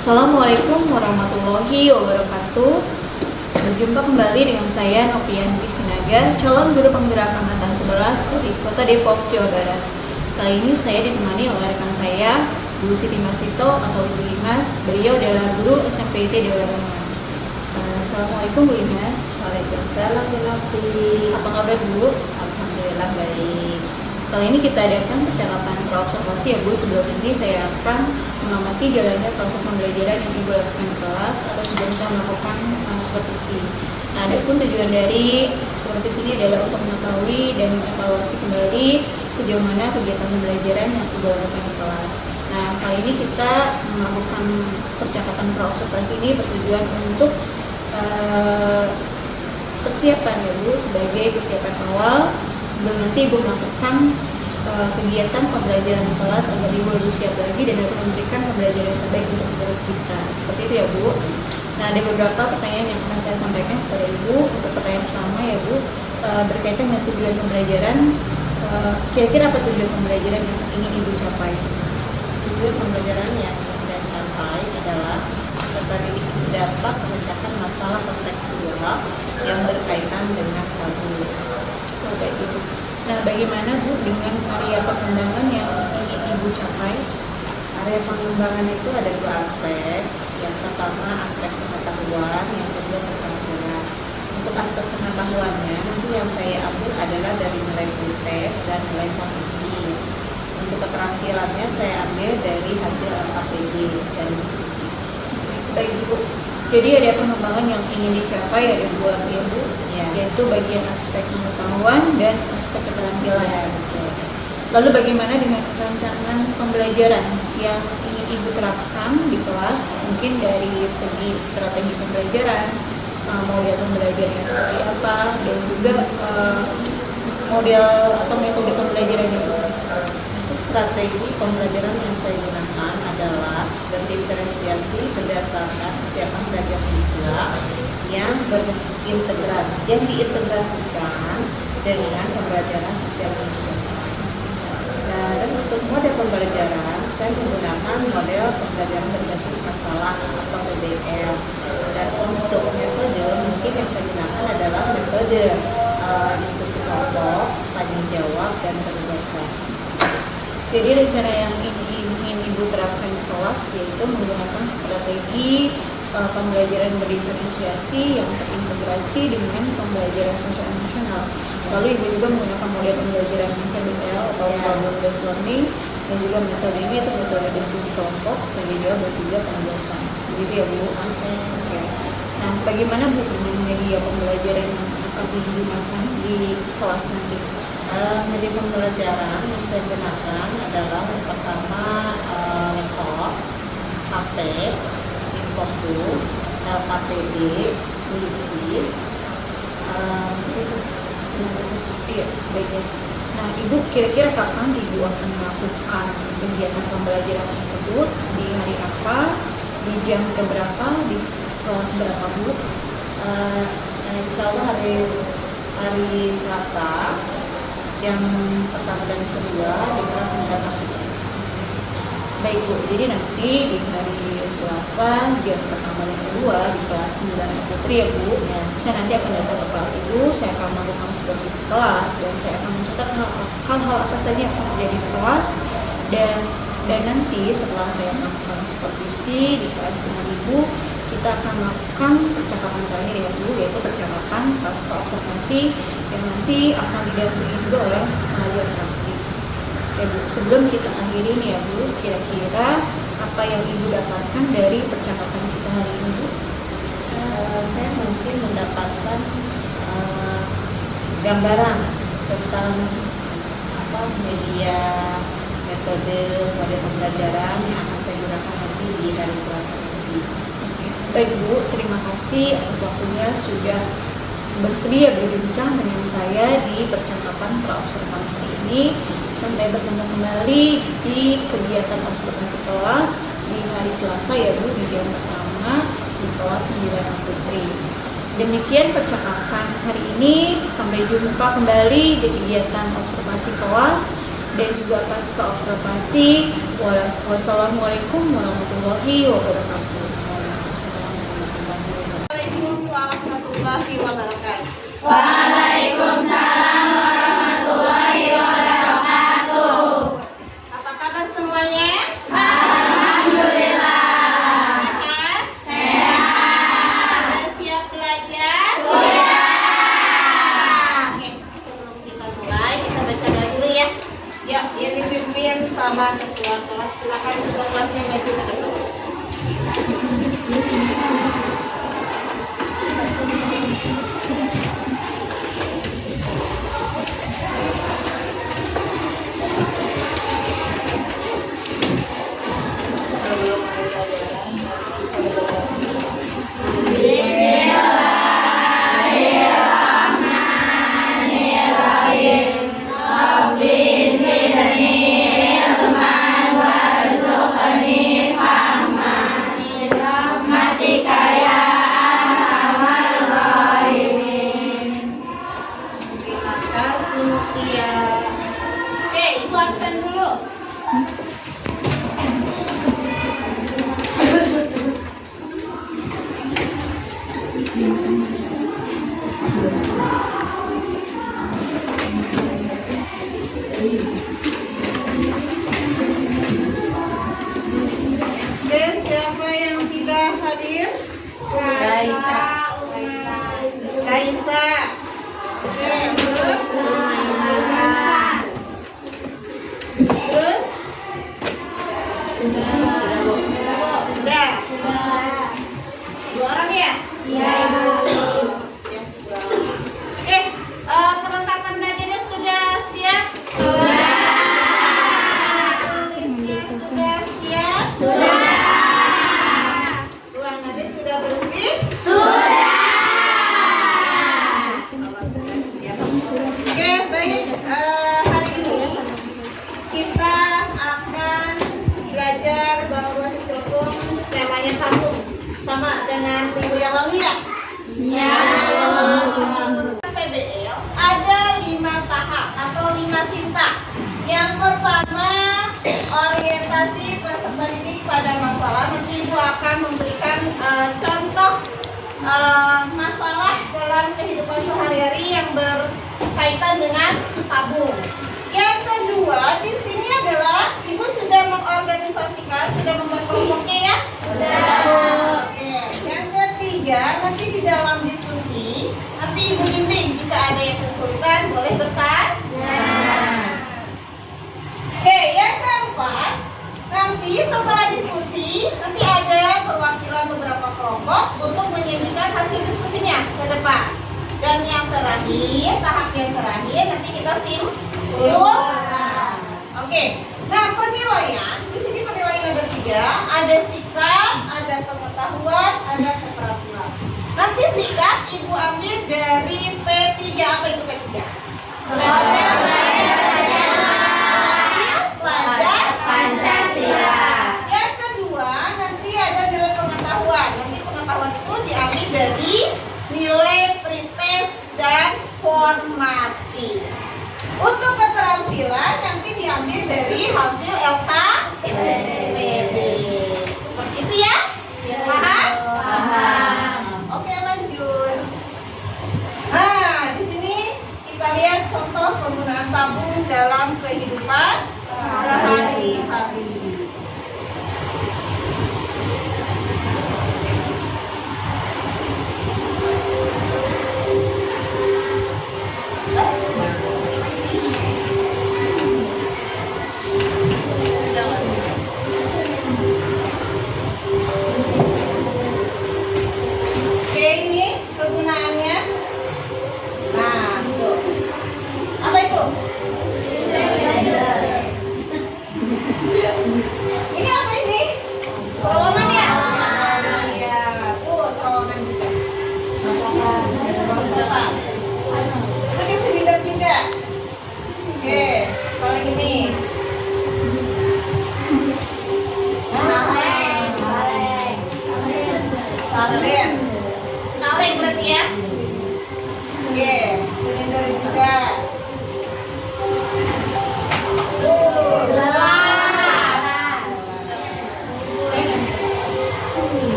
Assalamualaikum warahmatullahi wabarakatuh. Berjumpa kembali dengan saya Novianti Sinaga, calon guru penggerak angkatan 11 dari Kota Depok, Jawa Barat. Kali ini saya ditemani oleh rekan saya, Bu Siti Masito atau Bu Imas. Beliau adalah guru SMPT Dewa Lamongan. Assalamualaikum Bu Imas. Waalaikumsalam Bu Novi. Apa kabar Bu? Alhamdulillah baik. Kali ini kita adakan percakapan praobservasi ya Bu. Sebelum ini saya akan mengamati jalannya proses pembelajaran yang Ibu lakukan di kelas atau sebelum saya melakukan supervisi. Nah, adapun tujuan dari supervisi ini adalah untuk mengetahui dan mengevaluasi kembali sejauh mana kegiatan pembelajaran yang Ibu lakukan di kelas. Nah, kali ini kita melakukan percakapan praobservasi ini bertujuan untuk persiapan ya Bu, sebagai persiapan awal sebelum nanti Ibu melakukan kegiatan pembelajaran di kelas agar Ibu lebih siap lagi dan dapat memberikan pembelajaran yang terbaik untuk murid kita. Seperti itu ya Bu. Nah, ada beberapa pertanyaan yang akan saya sampaikan kepada Ibu. Untuk pertanyaan pertama ya Bu, berkaitan dengan tujuan pembelajaran. Kira-kira apa tujuan pembelajaran yang ingin Ibu capai? Tujuan pembelajaran yang saya capai adalah peserta didik dapat memecahkan masalah kontekstual yang berkaitan dengan tabu. Baik Ibu. Nah, bagaimana Bu dengan area perkembangan yang ingin Ibu capai? Area pengembangan itu ada dua aspek. Yang pertama aspek pengetahuan, yang kedua keterampilan. Untuk aspek pengetahuannya, nanti yang saya ambil adalah dari nilai tes dan nilai kognitif. Untuk keterampilannya saya ambil dari hasil LKPD dan diskusi. Baik Ibu. Jadi ada pengembangan yang ingin dicapai ada dua ya Bu, yaitu bagian aspek pengetahuan dan aspek keterampilan. Ya, betul. Lalu bagaimana dengan perencanaan pembelajaran yang ingin Ibu terapkan di kelas? Mungkin dari segi strategi pembelajaran, model pembelajarannya seperti apa, dan juga model atau metode pembelajarannya. Strategi pembelajaran yang saya gunakan adalah diferensiasi berdasarkan kesiapan belajar siswa yang berintegrasi, yang diintegrasikan dengan pembelajaran sosial emosional. Dan untuk model pembelajaran, saya menggunakan model pembelajaran berbasis masalah atau PBL. Dan untuk metode mungkin yang saya gunakan adalah metode diskusi kelompok, tanya jawab, dan kebebasan. Jadi rencana yang ingin Ibu terapkan di kelas yaitu menggunakan strategi pembelajaran berdiferensiasi yang terintegrasi dengan pembelajaran sosial emosional. Lalu Ibu juga menggunakan model pembelajaran PBL atau problem based learning, dan juga metode ini itu metode diskusi kelompok dan juga juga penugasan. Begitu ya Bu. Oke. Nah, bagaimana Bu dengan media pembelajaran yang akan digunakan di kelas nanti? Media pembelajaran yang saya gunakan adalah yang pertama laptop, HP, Infocus, LKPD, Lisis. Iya, baiknya. Nah, Ibu kira-kira kapan Ibu akan melakukan kegiatan pembelajaran tersebut? Di hari apa? Di jam keberapa? Di kelas berapa Bu? Insya Allah hari Selasa, jam pertama dan kedua di kelas 9 Baik Bu, jadi nanti di hari Selasa jam pertama dan kedua di kelas 9 Putri ya Bu. Saya nanti akan datang ke kelas Ibu, saya akan melakukan supervisi kelas dan saya akan mencatat hal-hal apa saja yang akan terjadi di kelas, dan nanti setelah saya melakukan supervisi di kelas dengan Ibu, kita akan melakukan percakapan terakhir ya Bu, yaitu percakapan pasca observasi yang nanti akan didampingi juga oleh pengajar praktik. Ya Bu, sebelum kita akhiri nih ya Bu, kira-kira apa yang Ibu dapatkan dari percakapan kita hari ini Bu? Saya mungkin mendapatkan gambaran tentang media, metode, model pembelajaran yang akan saya gunakan nanti di hari Selasa nanti. Baik Bu, terima kasih atas waktunya sudah bersedia berbincang dengan saya di percakapan praobservasi ini. Sampai bertemu kembali di kegiatan observasi kelas di hari Selasa ya Bu, di jam pertama di kelas 9 Putri. Demikian percakapan hari ini, sampai jumpa kembali di kegiatan observasi kelas dan juga pasca observasi. Wassalamualaikum warahmatullahi wabarakatuh. Assalamualaikum warahmatullahi wabarakatuh. Waalaikumsalam warahmatullahi wabarakatuh. Apa kabar semuanya? Alhamdulillah. Sehat? Sehat. Sudah siap belajar? Sudah. Oke, sebelum kita mulai, kita baca doa dulu ya. Yuk, yang dipimpin sama ketua kelas. Silakan ketua kelasnya maju ke depan. Terima kasih Mutia. Oke, Ibu absen dulu. Oke, siapa yang tidak hadir? Raisa. Raisa. Oke, terus? Terus? Sudah. Dua orang ya? Iya, Ibu. Ya, dua orang. Oke, perlengkapan belajarnya sudah siap? Sudah. Tulisnya sudah siap? Sudah. Ruangannya sudah bersih? Sudah. Oke, baik. Hari ini kita akan belajar bahwa siswa hukum temanya sambung sama dengan minggu yang lalu ya. Iya. PBL ada 5 tahap atau 5 sinta. Yang pertama, orientasi peserta didik pada masalah. Nanti Ibu akan memberikan contoh masalah dalam kehidupan sehari-hari yang berkaitan dengan tabung. Yang kedua, di sini adalah Ibu sudah mengorganisasikan, sudah membuat kelompoknya ya? Sudah. Oke. Yang ketiga, nanti di dalam diskusi, nanti Ibu bimbing jika ada yang kesulitan boleh bertanya. Oke, yang keempat, nanti setelah diskusi, nanti ada perwakilan beberapa kelompok untuk menyajikan hasil diskusinya ke depan. Dan yang terakhir, tahap yang terakhir, nanti kita simpulkan. Oke, nah penilaian, di sini penilaian ada 3, ada sikap, ada pengetahuan, ada keterampilan. Nanti sikap Ibu ambil dari P3, apa itu P3? Pelajar Pancasila. Yang kedua, nanti ada nilai pengetahuan. Nanti pengetahuan itu diambil dari nilai pretest dan formatif. Untuk keterampilan nanti diambil dari hasil LKPD. Seperti itu ya? Paham? Paham. Oke, lanjut. Nah, di sini kita lihat contoh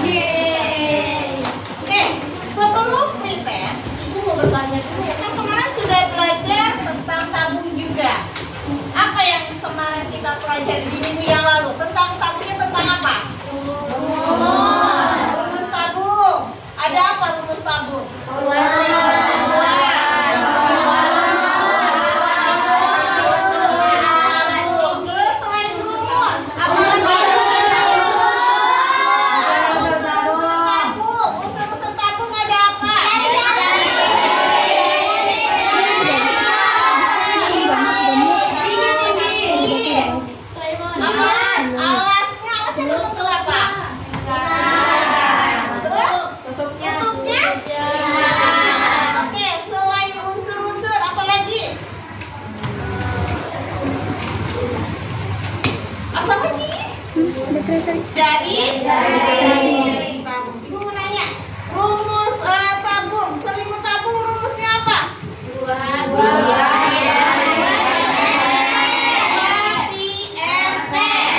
Yeay. Oke, sebelum pretest, Ibu mau bertanya dulu. Kan kemarin sudah belajar tentang tabung juga. Apa yang kemarin kita pelajari di minggu yang lalu? Tentang tabungnya tentang apa? Rumus tabung. Ada apa rumus tabung? Terus selain rumus, apa lagi? Unsur-unsur tabung ada apa? Alasnya berbentuk apa? Terus tutupnya? Oke, selain unsur-unsur apa lagi? Apa lagi? Jaring tabung. Ibu mau nanya, rumus tabung, selimut tabung rumusnya apa? 2pi/RT.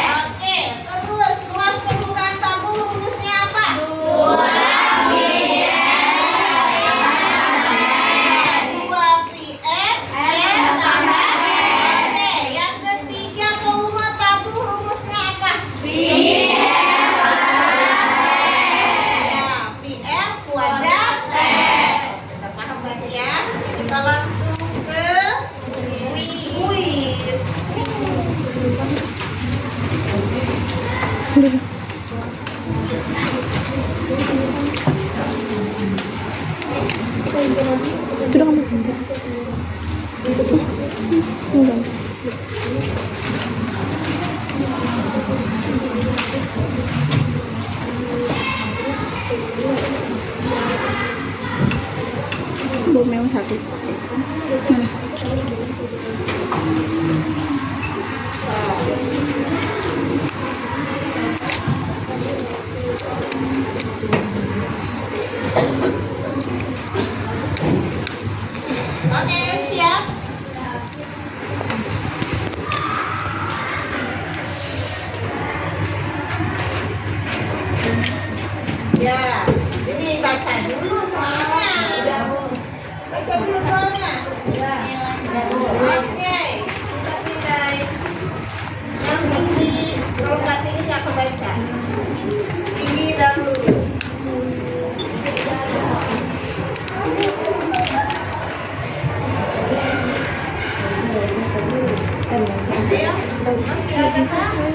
Oke, terus luas permukaan tabung rumusnya apa? 2pi/R tambah. Oke, yang ketiga volume tabung rumusnya apa? Ya, PR kuadrat. Kita paham berarti ya. Kita langsung ke kuis. Itu udah kamu ganti. Enggak. Belum yang satu. Mana? Oke, siap. Ya, ini baca dulu soalnya. Baca dulu soalnya. Oke, kita pilih yang tinggi. Kalau nggak tinggi nggak kebaca. Tinggi dahulu. Ayo, masih ada kan?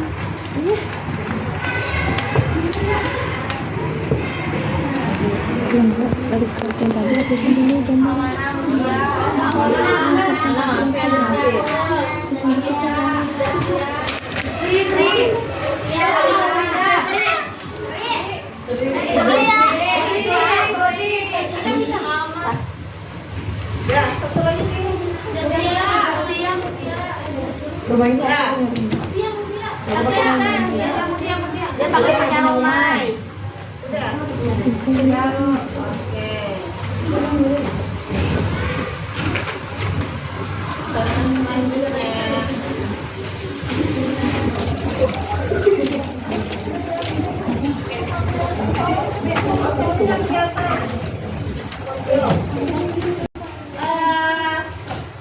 Belum balik ke yang tadi habisin dulu gambar. Ya, satu lagi ini. Bermain Ya. Dia pakai penyamai. Udah. Oke. Selanjutnya.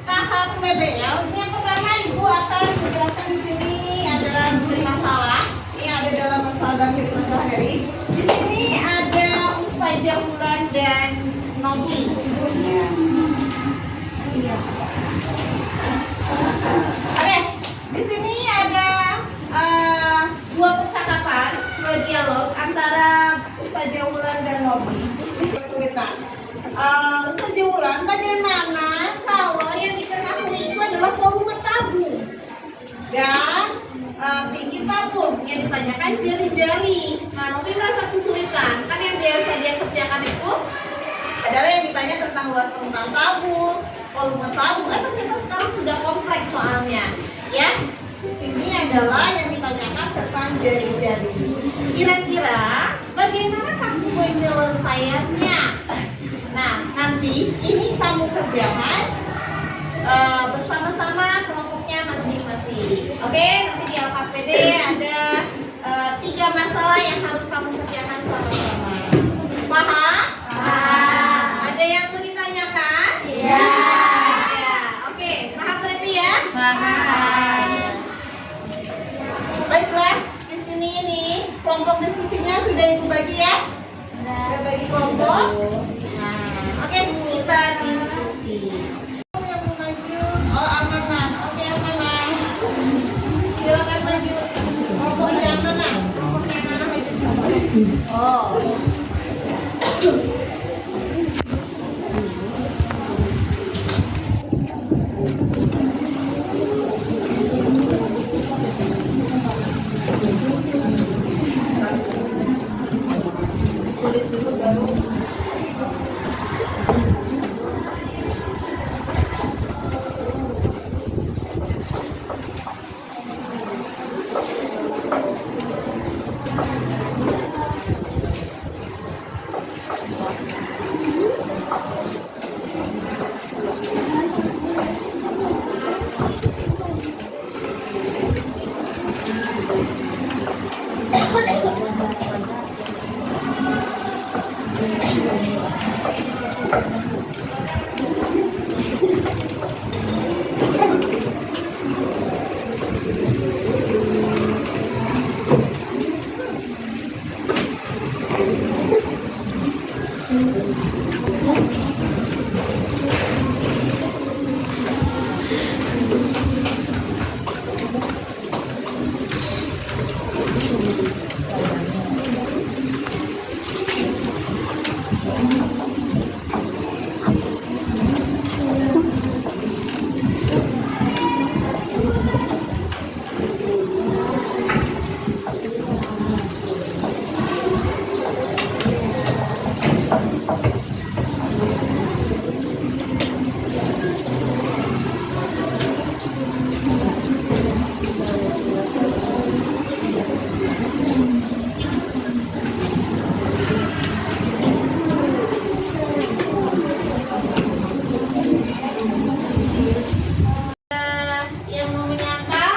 Tahap PBL ini yang pertama Ibu akan menjelaskan di sini adalah masalah. Ini ada dalam masalah dan kehidupan sehari-hari. Di sini ada Ustazah Wulan dan Novi. Ya. Oke, di sini ada dua percakapan, dua dialog antara Ustazah Wulan dan Novi. Ustazah Wulan, bagaimana kalau yang diketahui itu adalah volume tabung dan tinggi tabung yang ditanyakan jari-jari. Nah, Novi merasa kesulitan. Kan yang biasa dia kerjakan itu adalah yang ditanya tentang luas permukaan tabung, volume tabung. Ternyata sekarang sudah kompleks soalnya. Ya, di sini adalah yang ditanyakan tentang jari-jari. Kira-kira bagaimana kamu menyelesaikannya? Nah, nanti ini kamu kerjakan bersama-sama kelompoknya masing-masing. Oke, nanti di LKPD ada 3 masalah yang harus kamu kerjakan sama-sama. Paham? Ada yang mau ditanyakan? Ya. Oke, paham berarti ya? Baiklah, di sini ini kelompok diskusinya sudah Ibu bagi ya? Sudah bagi kelompok. Nah, oke, kita diskusi. Yang mau maju, Amanah. Oke, Amanah. Silakan maju. Kelompoknya Amanah. Kelompoknya Amanah maju sini. Oh. Tulis dulu baru. Yang mau menyangkal?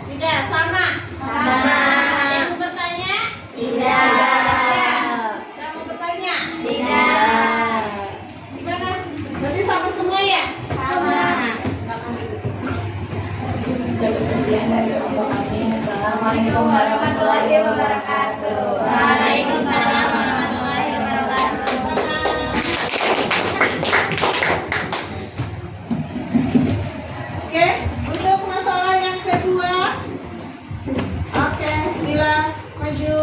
Tidak, sama. Ada yang mau bertanya? Tidak mau bertanya? Gimana? Berarti sama semua ya? Assalamualaikum warahmatullahi wabarakatuh. Waalaikumsalam warahmatullahi wabarakatuh. Oke, untuk masalah yang kedua. Oke, Dila, maju.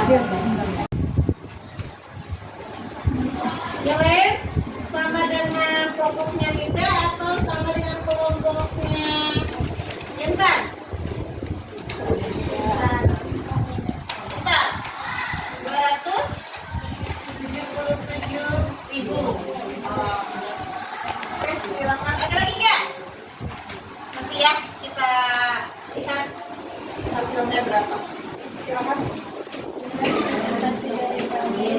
Yang lain sama dengan kelompoknya Nida atau sama dengan kelompoknya Intan? Intan 277.000. Oke, silakan. Ada lagi nggak? Nanti ya kita lihat hasilnya berapa. Silakan.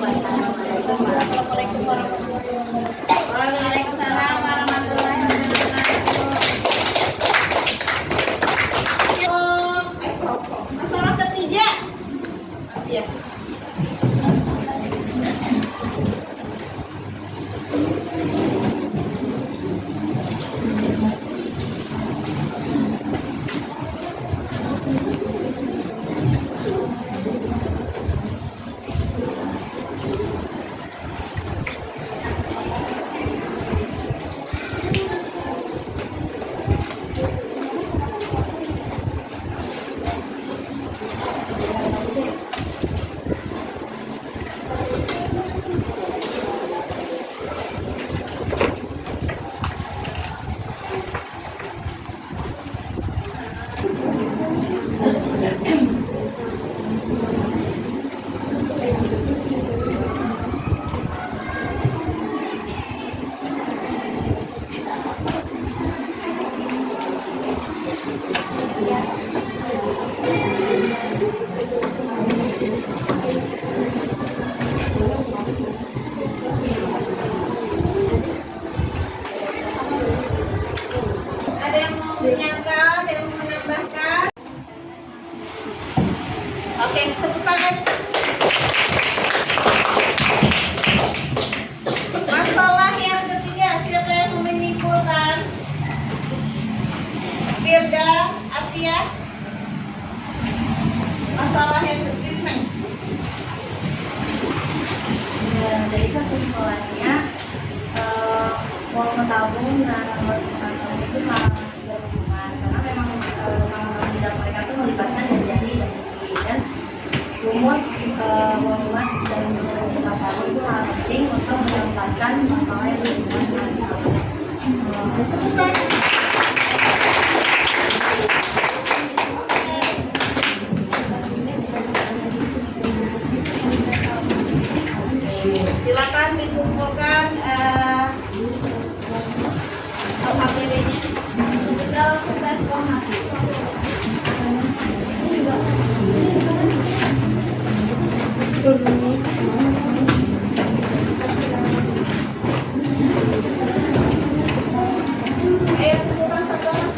Assalamualaikum warahmatullahi wabarakatuh. Waalaikumsalam warahmatullahi wabarakatuh. Masalah ketiga. Iya. Ada yang mau menyangkal, ada yang mau menambahkan? Oke, tepuk tangan. Masalah yang ketiga, siapa yang mau menyimpulkan? Firda, Atia. Masalah yang ketiga. Ya, dari kesimpulannya volume tabung dan volume tabung itu sangat berhubungan karena memang sama-sama bidang mereka itu melibatkan jari dan gigi dan rumus volume dan volume tabung itu sangat penting untuk menyampaikan masalah yang berhubungan dengan tabung. Silakan dikumpulkan alhamdulillahnya di dalam kertas formasi. Ayo kumpulkan satu orang.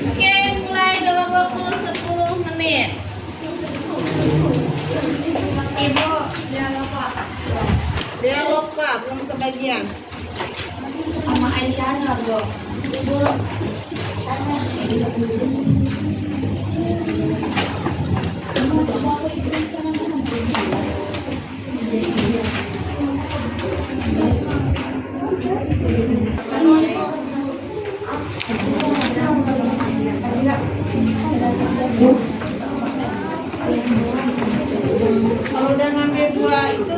Oke, mulai dalam waktu 10 menit. Ibu, jangan lupa Dialog Pak, belum kebagian. sama Aisyah Nardo. Ibu, Kalau udah ngambil dua itu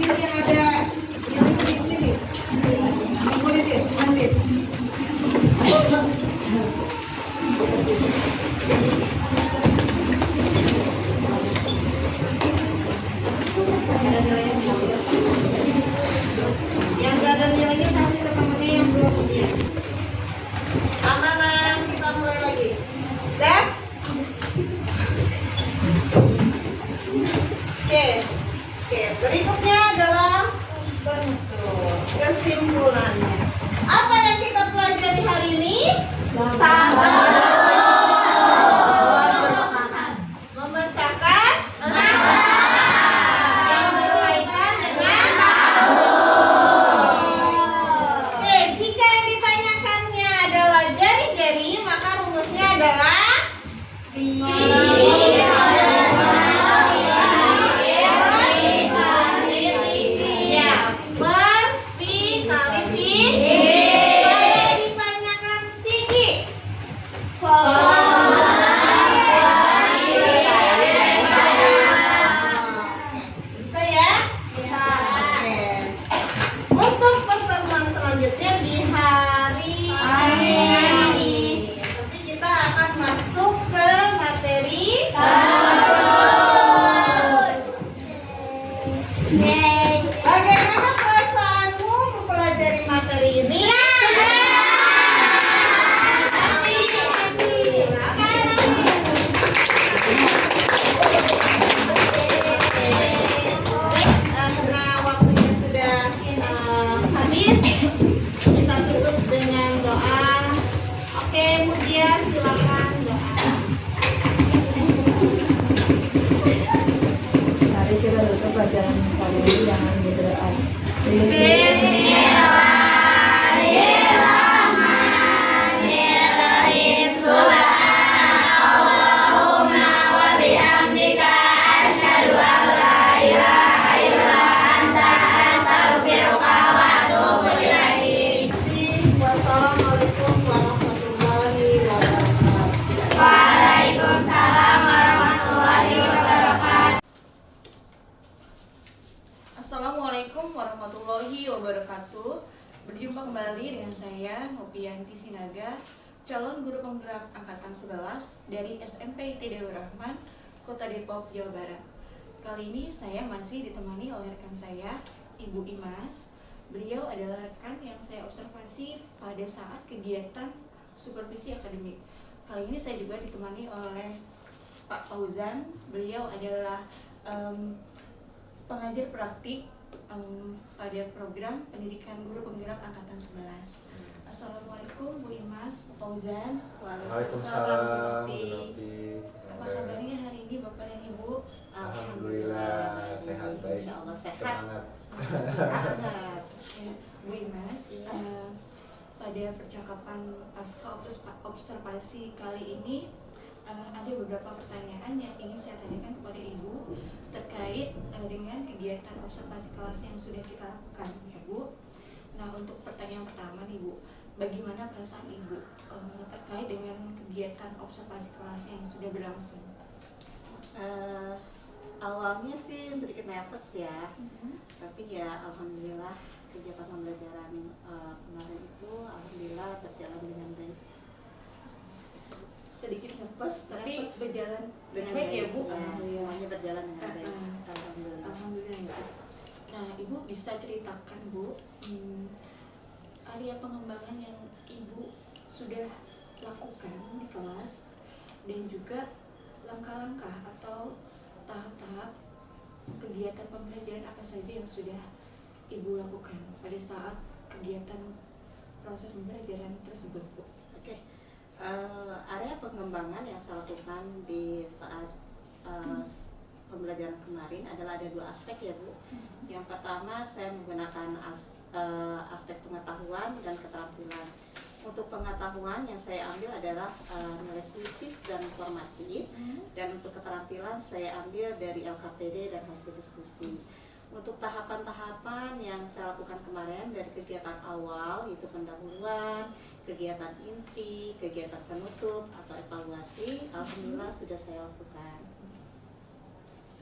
ini yang ada yang Berikutnya adalah bentuk kesimpulannya. Apa yang kita pelajari hari ini? Memecahkan yang berkaitan dengan Oke, jika yang ditanyakannya adalah jari-jari, maka rumusnya adalah ya, verticality. Kalau ditanyakan tinggi, bisa ya? Oke. Untuk pertemuan selanjutnya di hari ini, nanti kita akan masuk ke materi bagaimana perasaanmu mempelajari materi ini? Karena waktunya sudah habis, kita tutup dengan doa. Oke, Mutia, silakan doa. Mari kita tutup pelajaran kali ini dengan berdoa. Wassalamualaikum warahmatullahi wabarakatuh. Assalamualaikum warahmatullahi wabarakatuh. Berjumpa kembali dengan saya Nopianti Sinaga, calon guru penggerak angkatan 11 dari SMP Tidawul Rahman, Kota Depok, Jawa Barat. Kali ini saya masih ditemani oleh rekan saya, Ibu Imas. Beliau adalah rekan yang saya observasi pada saat kegiatan supervisi akademik. Kali ini saya juga ditemani oleh Pak Fauzan. Beliau adalah pengajar praktik pada program pendidikan guru penggerak angkatan 11. Assalamualaikum Bu Imas, Pak Fauzan. Waalaikumsalam Bu Bu Nopi. Nopi. Apa kabarnya hari ini Bapak dan Ibu? Alhamdulillah sehat, baik. Insyaallah sehat. Semangat. Sangat. Ya, Bu Imas, Iya. pada percakapan pasca observasi kali ini ada beberapa pertanyaan yang ingin saya tanyakan kepada Ibu terkait dengan kegiatan observasi kelas yang sudah kita lakukan, ya Bu. Nah, untuk pertanyaan pertama nih Bu, bagaimana perasaan Ibu terkait dengan kegiatan observasi kelas yang sudah berlangsung? Awalnya sih sedikit nervous ya, tapi ya alhamdulillah kegiatan pembelajaran kemarin itu alhamdulillah berjalan dengan baik. Sedikit nervous, tapi Nervous. berjalan Dengan baik ya Bu. Ya, Alhamdulillah. semuanya berjalan dengan baik. Ah, Alhamdulillah. Alhamdulillah ya Bu. Nah, Ibu bisa ceritakan Bu, area pengembangan yang Ibu sudah lakukan di kelas dan juga langkah-langkah atau tahap-tahap kegiatan pembelajaran apa saja yang sudah Ibu lakukan pada saat kegiatan proses pembelajaran tersebut Bu. Oke. Area pengembangan yang saya lakukan di saat pembelajaran kemarin adalah ada dua aspek ya Bu. Yang pertama saya menggunakan aspek pengetahuan dan keterampilan. Untuk pengetahuan yang saya ambil adalah nilai kuisis dan formatif, dan untuk keterampilan saya ambil dari LKPD dan hasil diskusi. Untuk tahapan-tahapan yang saya lakukan kemarin dari kegiatan awal yaitu pendahuluan, kegiatan inti, kegiatan penutup atau evaluasi, alhamdulillah sudah saya lakukan.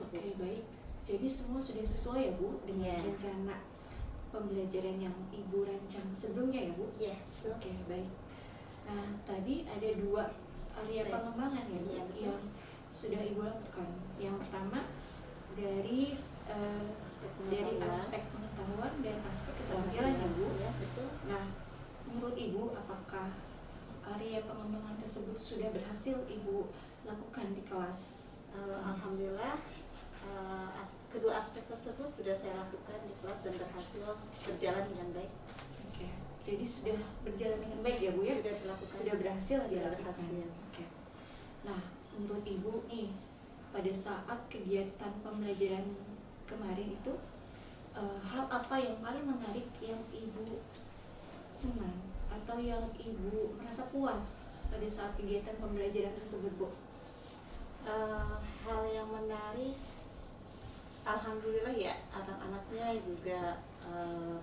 Oke, baik. Jadi semua sudah sesuai ya Bu dengan Iya. rencana pembelajaran yang Ibu rancang sebelumnya ya Bu? Iya. Oke, baik. Nah, tadi ada dua area Aspek. pengembangan ya Bu Iya, betul. yang sudah Ibu lakukan. Yang pertama dari dari aspek pengetahuan dan aspek keterampilan ya Bu. Ya, betul. Nah, menurut Ibu apakah area pengembangan tersebut sudah berhasil Ibu lakukan di kelas? Alhamdulillah kedua aspek tersebut sudah saya lakukan di kelas dan berhasil berjalan dengan baik. Oke. Jadi sudah berjalan dengan baik ya Bu ya? Sudah dilakukan. Sudah berhasil Sudah dilakukan. berhasil. Oke. Nah, menurut Ibu nih, pada saat kegiatan pembelajaran kemarin itu hal apa yang paling menarik yang Ibu senang atau yang Ibu merasa puas pada saat kegiatan pembelajaran tersebut, Bu? Hal yang menarik, alhamdulillah ya, anak-anaknya juga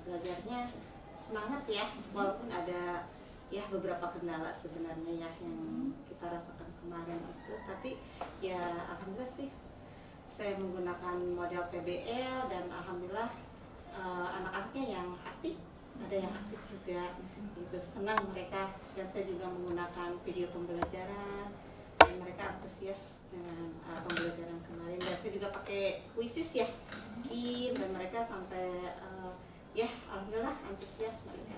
belajarnya semangat ya, walaupun ada ya beberapa kendala sebenarnya ya yang kita rasakan kemarin itu, tapi ya alhamdulillah sih saya menggunakan model PBL dan alhamdulillah anak-anaknya yang aktif, ada yang aktif juga gitu, senang mereka, dan saya juga menggunakan video pembelajaran dan mereka antusias dengan pembelajaran kemarin, dan saya juga pakai Quizzes ya, dan mereka sampai ya alhamdulillah antusias mereka.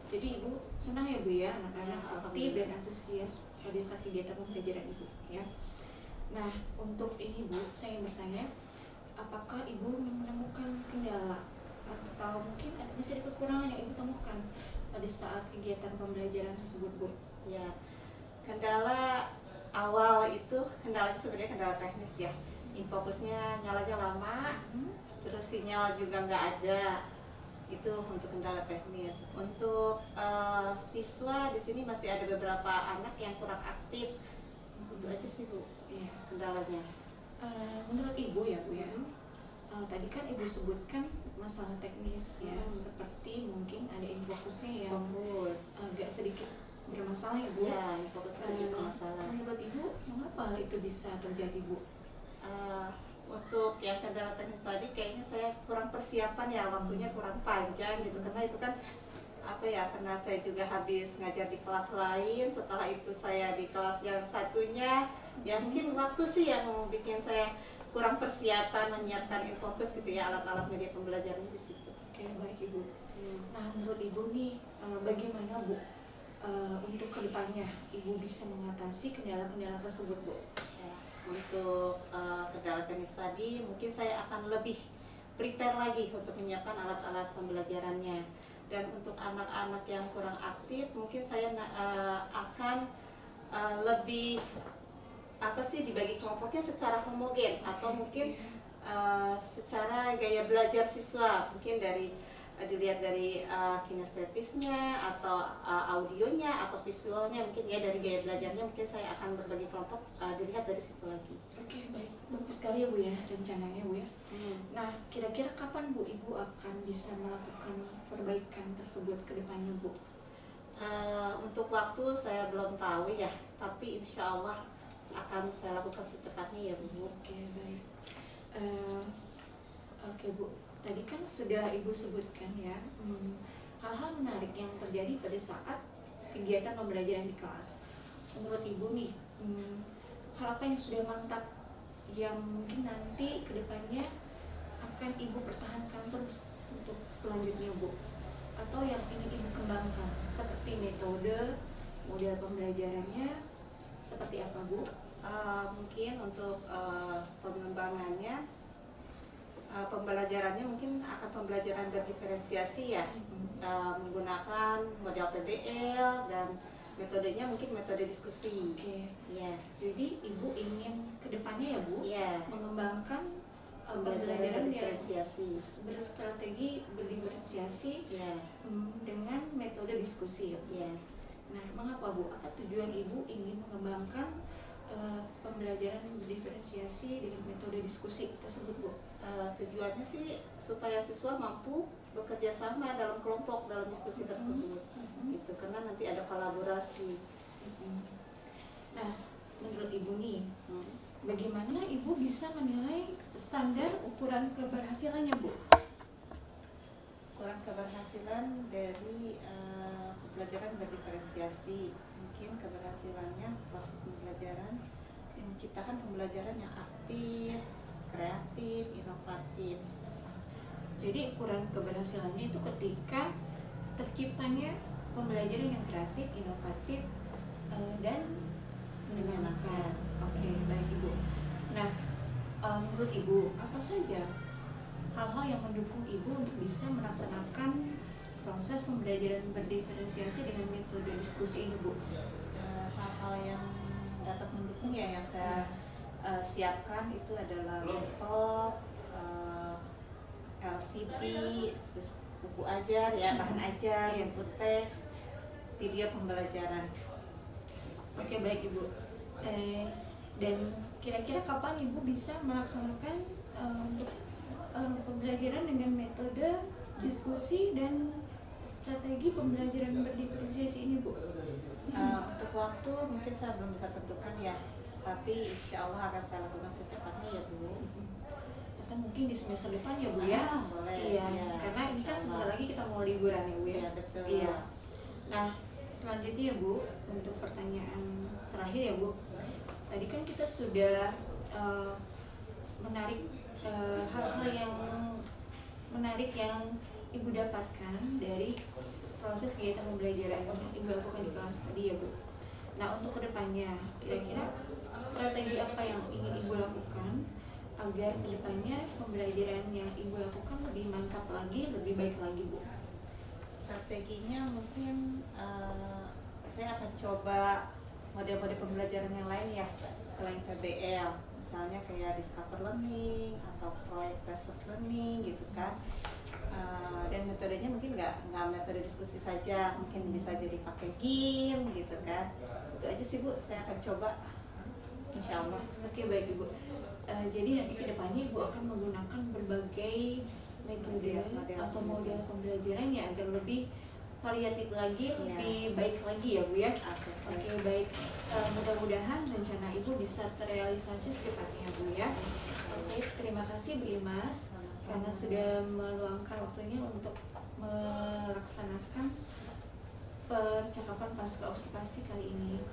Jadi Ibu senang ya Bu ya, anak-anak Ya, aktif dan antusias pada saat kegiatan pembelajaran Ibu ya. Nah, untuk ini Bu, saya ingin bertanya, apakah Ibu menemukan kendala atau mungkin masih ada kekurangan yang Ibu temukan pada saat kegiatan pembelajaran tersebut, Bu? Ya, kendala awal itu kendalanya sebenarnya kendala teknis ya. Infocusnya nyalanya lama, terus sinyal juga nggak ada. Itu untuk kendala teknis. Untuk siswa di sini masih ada beberapa anak yang kurang aktif. Itu aja sih Bu, Iya. kendalanya. Menurut Ibu ya Bu ya, tadi kan Ibu sebutkan masalah teknis ya, seperti mungkin ada infokusnya yang Fokus. agak sedikit bermasalah ya Bu. Ya, fokus saja masalah. Menurut Ibu, mengapa itu bisa terjadi Bu? Untuk yang kendala teknis tadi kayaknya saya kurang persiapan ya, waktunya kurang panjang gitu, karena itu kan apa ya, karena saya juga habis ngajar di kelas lain, setelah itu saya di kelas yang satunya, ya mungkin waktu sih yang bikin saya kurang persiapan menyiapkan infokus gitu ya, alat-alat media pembelajaran di situ. Oke, baik Ibu. Nah, menurut Ibu nih, bagaimana Bu untuk kedepannya Ibu bisa mengatasi kendala-kendala tersebut Bu? Ya, untuk kendala teknis tadi mungkin saya akan lebih prepare lagi untuk menyiapkan alat-alat pembelajarannya, dan untuk anak-anak yang kurang aktif mungkin saya akan lebih dibagi kelompoknya secara homogen, atau mungkin secara gaya belajar siswa, mungkin dilihat dari kinestetisnya atau audionya atau visualnya, mungkin ya dari gaya belajarnya mungkin saya akan berbagi kelompok, dilihat dari situ lagi. Oke, baik. Bagus sekali ya Bu ya, rencananya Bu ya. Nah, kira-kira kapan Bu Ibu akan bisa melakukan perbaikan tersebut ke depannya Bu? Untuk waktu saya belum tahu ya, tapi insya Allah akan saya lakukan secepatnya ya Bu. Oke, baik. Oke Bu, tadi kan sudah Ibu sebutkan ya hal-hal menarik yang terjadi pada saat kegiatan pembelajaran di kelas. Menurut Ibu nih, hal apa yang sudah mantap yang mungkin nanti kedepannya akan Ibu pertahankan terus untuk selanjutnya Bu? Atau yang ingin Ibu kembangkan seperti metode, model pembelajarannya seperti apa Bu? Mungkin untuk pengembangannya, pembelajarannya mungkin akan pembelajaran berdiferensiasi ya, menggunakan model PBL dan metodenya mungkin metode diskusi. Oke, Ya, jadi Ibu ingin kedepannya ya Bu ya, mengembangkan pembelajaran pembelajaran yang berdiferensiasi. berstrategi berdiferensiasi Ya, dengan metode diskusi ya Bu. ya. Nah, mengapa Bu? Apa tujuan Ibu ingin mengembangkan pembelajaran berdiferensiasi dengan metode diskusi tersebut Bu? Tujuannya sih supaya siswa mampu bekerja sama dalam kelompok dalam diskusi tersebut, gitu. Karena nanti ada kolaborasi. Nah, menurut Ibu nih, bagaimana Ibu bisa menilai standar ukuran keberhasilannya Bu? Kurang keberhasilan dari pembelajaran berdiferensiasi, mungkin keberhasilannya proses pembelajaran yang menciptakan pembelajaran yang aktif, kreatif, inovatif. Jadi ukuran keberhasilannya itu ketika terciptanya pembelajaran yang kreatif, inovatif, dan menyenangkan. Oke, baik Ibu. Nah, Menurut Ibu, apa saja hal-hal yang mendukung Ibu untuk bisa melaksanakan proses pembelajaran berdiferensiasi dengan metode diskusi ini, Bu? Hal-hal yang dapat mendukung ya yang saya siapkan itu adalah laptop, LCD, terus buku ajar ya, bahan ajar, buku teks, video pembelajaran. Oke, baik Ibu. Dan kira-kira kapan Ibu bisa melaksanakan untuk pembelajaran dengan metode diskusi dan strategi pembelajaran berdiferensiasi ini, Bu? Untuk waktu mungkin saya belum bisa tentukan ya, tapi insya Allah akan saya lakukan secepatnya ya Bu. Atau mungkin di semester depan ya, Bu ya? Boleh. Iya, Ya, karena ini kan insya sebentar Allah. lagi kita mau liburan ya, Bu ya? Iya, betul. Iya. Nah, selanjutnya ya, Bu, untuk pertanyaan terakhir ya, Bu. Tadi kan kita sudah menarik hal-hal yang menarik yang Ibu dapatkan dari proses kegiatan pembelajaran yang Ibu lakukan di kelas tadi ya, Bu. Nah, untuk kedepannya, kira-kira strategi apa yang ingin Ibu lakukan agar kedepannya pembelajaran yang Ibu lakukan lebih mantap lagi, lebih baik lagi, Bu? Strateginya mungkin saya akan coba model-model pembelajaran yang lain ya selain PBL, misalnya kayak discover learning atau project based learning gitu kan. Dan metodenya mungkin nggak metode diskusi saja, mungkin bisa jadi pakai game gitu kan. Itu aja sih Bu, saya akan coba insya Allah. Oke, baik Ibu. Jadi nanti kedepannya Ibu akan menggunakan berbagai metode Model atau model pembelajaran yang agar lebih variatif lagi, Iya. lebih baik lagi ya, Bu ya. Oke. Oke, baik. Mudah-mudahan rencana Ibu bisa terrealisasi secepatnya, Bu ya. Oke, terima kasih Bu Imas karena sudah meluangkan waktunya untuk melaksanakan percakapan pasca observasi kali ini.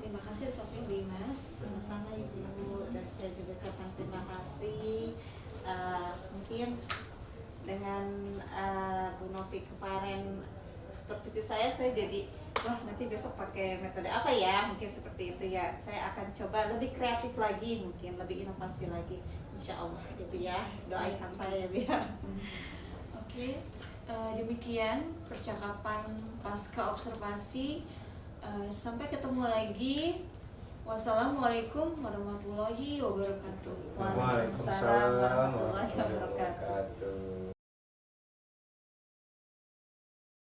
Terima kasih atas waktunya Bu Imas. Sama-sama Ibu, dan saya juga ucapkan terima kasih. Mungkin dengan Bu Novi kemarin supervisi saya jadi wah nanti besok pakai metode apa ya, mungkin seperti itu ya. Saya akan coba lebih kreatif lagi, mungkin lebih inovasi lagi, insya Allah gitu ya. Doakan saya biar. Oke, demikian percakapan pasca observasi. Sampai ketemu lagi. Wassalamualaikum warahmatullahi wabarakatuh. Waalaikumsalam warahmatullahi wabarakatuh.